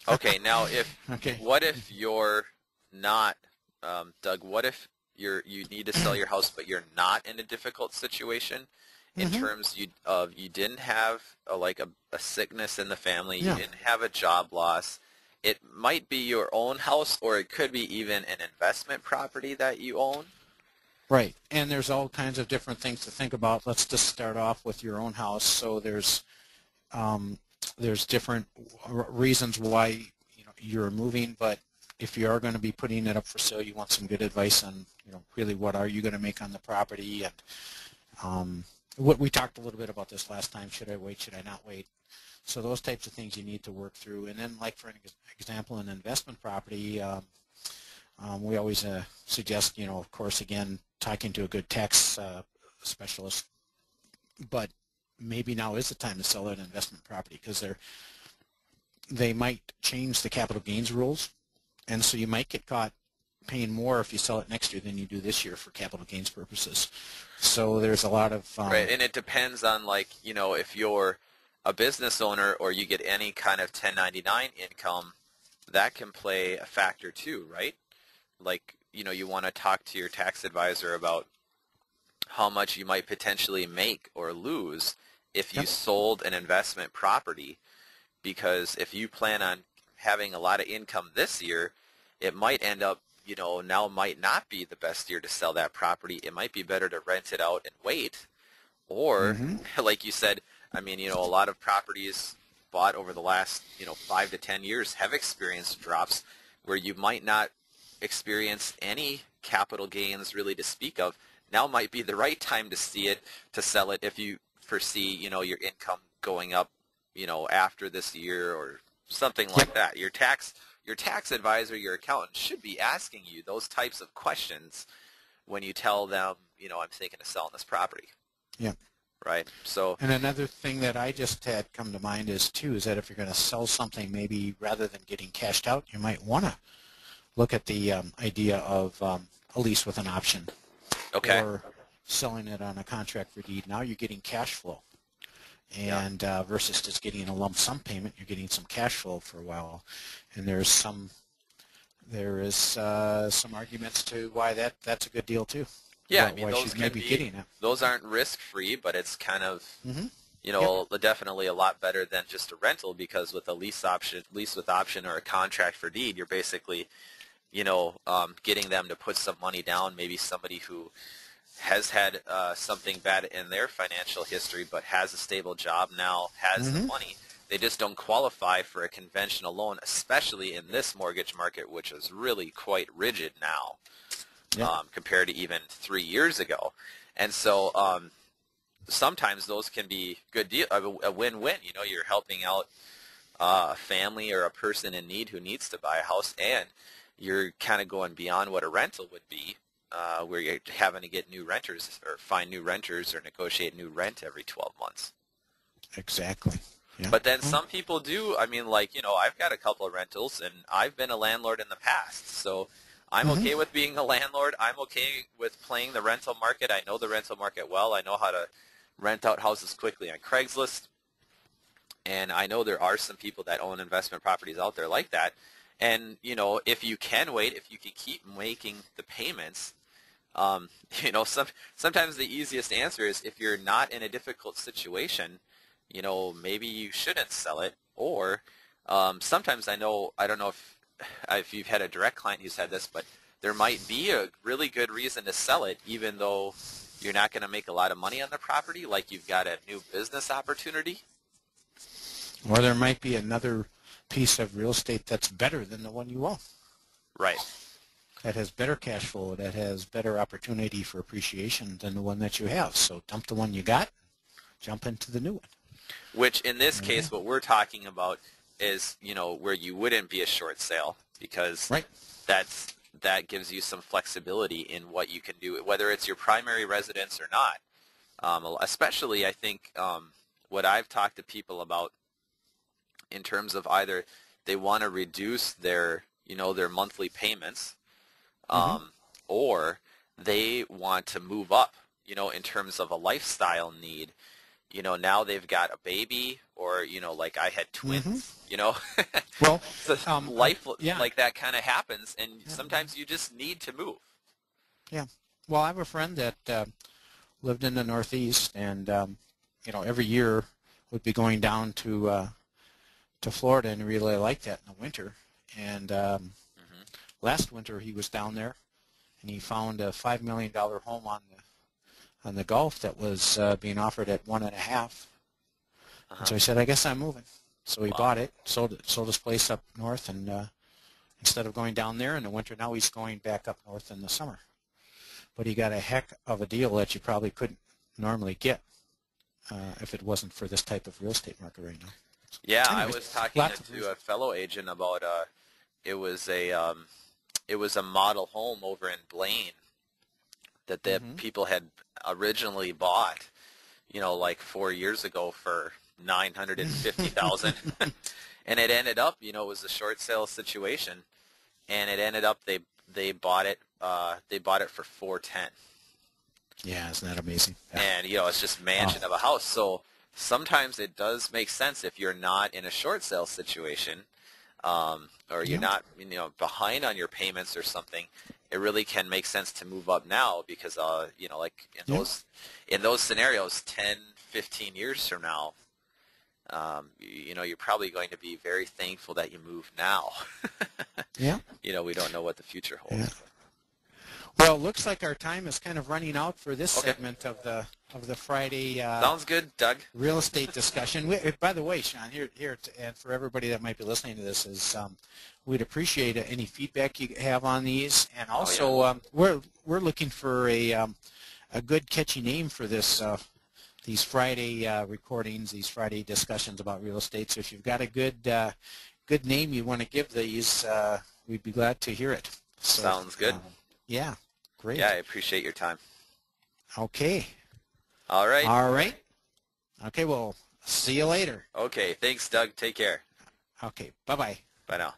Okay, now Okay. what if you're not, Doug, what if you need to sell your house but you're not in a difficult situation in Hmm. terms of you didn't have a sickness in the family, you Yeah. didn't have a job loss. It might be your own house or it could be even an investment property that you own. Right. And there's all kinds of different things to think about. Let's just start off with your own house. So um, there's different reasons why you're moving, but if you are going to be putting it up for sale, you want some good advice on really what are you going to make on the property, and what we talked a little bit about this last time. Should I wait? Should I not wait? So those types of things you need to work through. And then, like for an example, an investment property, we always suggest, of course, again, talking to a good tax specialist, but maybe now is the time to sell an investment property because they might change the capital gains rules, and so you might get caught paying more if you sell it next year than you do this year for capital gains purposes. So there's a lot of Right, and it depends on if you're a business owner or you get any kind of 1099 income, that can play a factor too, right? You want to talk to your tax advisor about how much you might potentially make or lose if you yep, sold an investment property, because if you plan on having a lot of income this year, it might end up, now might not be the best year to sell that property. It might be better to rent it out and wait. Or, hmm like you said, I mean, a lot of properties bought over the last, 5 to 10 years have experienced drops where you might not experience any capital gains really to speak of. Now might be the right time to sell it if you foresee, your income going up, after this year or something yep, like that. Your tax advisor, your accountant should be asking you those types of questions when you tell them, I'm thinking of selling this property, yep. right? So, And another thing that I just had come to mind is that if you're going to sell something, maybe rather than getting cashed out, you might want to look at the idea of a lease with an option, okay, or selling it on a contract for deed. Now you're getting cash flow, yeah. and versus just getting a lump sum payment, you're getting some cash flow for a while. And there is some arguments to why that's a good deal too. Yeah, I mean, Why those she's can maybe be, getting it. those aren't risk-free, but it's kind of, Hmm. Yep. definitely a lot better than just a rental, because with a lease with option or a contract for deed, you're basically, getting them to put some money down, maybe somebody who has had something bad in their financial history but has a stable job now, has the Hmm. money. They just don't qualify for a conventional loan, especially in this mortgage market, which is really quite rigid now, Yep. compared to even 3 years ago. And so sometimes those can be good deal, a win-win. You're helping out a family or a person in need who needs to buy a house, and you're kind of going beyond what a rental would be, where you're having to get new renters or find new renters or negotiate new rent every 12 months. Exactly. Yeah. But then Well, some people do. I mean, I've got a couple of rentals, and I've been a landlord in the past. So I'm hmm okay with being a landlord. I'm okay with playing the rental market. I know the rental market well. I know how to rent out houses quickly on Craigslist. And I know there are some people that own investment properties out there like that. And, if you can wait, if you can keep making the payments, um, sometimes the easiest answer is, if you're not in a difficult situation, maybe you shouldn't sell it. Or sometimes I don't know if you've had a direct client who's had this, but there might be a really good reason to sell it, even though you're not going to make a lot of money on the property, like you've got a new business opportunity. or there might be another piece of real estate that's better than the one you own, Right. that has better cash flow, that has better opportunity for appreciation than the one that you have. So dump the one you got, jump into the new one. Which in this Okay. case, what we're talking about is, where you wouldn't be a short sale, because Right. that gives you some flexibility in what you can do, whether it's your primary residence or not. Especially, I think, what I've talked to people about in terms of either they want to reduce their monthly payments, Hmm. or they want to move up, in terms of a lifestyle need. now they've got a baby, or, like I had twins, Well, so life yeah, like that kind of happens, and yeah, sometimes you just need to move. yeah. Well, I have a friend that lived in the Northeast, and every year would be going down to Florida, and really liked that in the winter. And Hmm. last winter he was down there, and he found a $5 million home on the Gulf that was being offered at 1.5. And Uh-huh. so he said, "I guess I'm moving." So he Wow. bought it, sold his place up north, and instead of going down there in the winter, now he's going back up north in the summer. But he got a heck of a deal that you probably couldn't normally get if it wasn't for this type of real estate market right now. Yeah, I Anyways, was talking lots of to a reasons. fellow agent about it was a um, it was a model home over in Blaine that the Mm-hmm. people had originally bought, like 4 years ago for 950,000, and it ended up, it was a short sale situation, and it ended up they bought it for 410. Yeah, isn't that amazing? Yeah. And it's just Wow. mansion of a house. So sometimes it does make sense if you're not in a short sale situation, or you're Yeah. not behind on your payments or something. It really can make sense to move up now because like Yeah. in those scenarios, 10, 15 years from now, you're probably going to be very thankful that you moved now. Yeah. We don't know what the future Yeah. holds. Well, it looks like our time is kind of running out for this Okay, segment of the Friday sounds good, Doug. real estate discussion. By the way, Sean, and for everybody that might be listening to this, is we'd appreciate any feedback you have on these, and Oh yeah. also we're looking for a good catchy name for this these Friday recordings, these Friday discussions about real estate. So if you've got a good name you want to give these, we'd be glad to hear it. So Sounds good. yeah, Yeah, I great. appreciate your time. Okay. All right. All right. Okay, well, see you later. Okay, thanks, Doug. Take care. Okay, bye-bye. Bye now.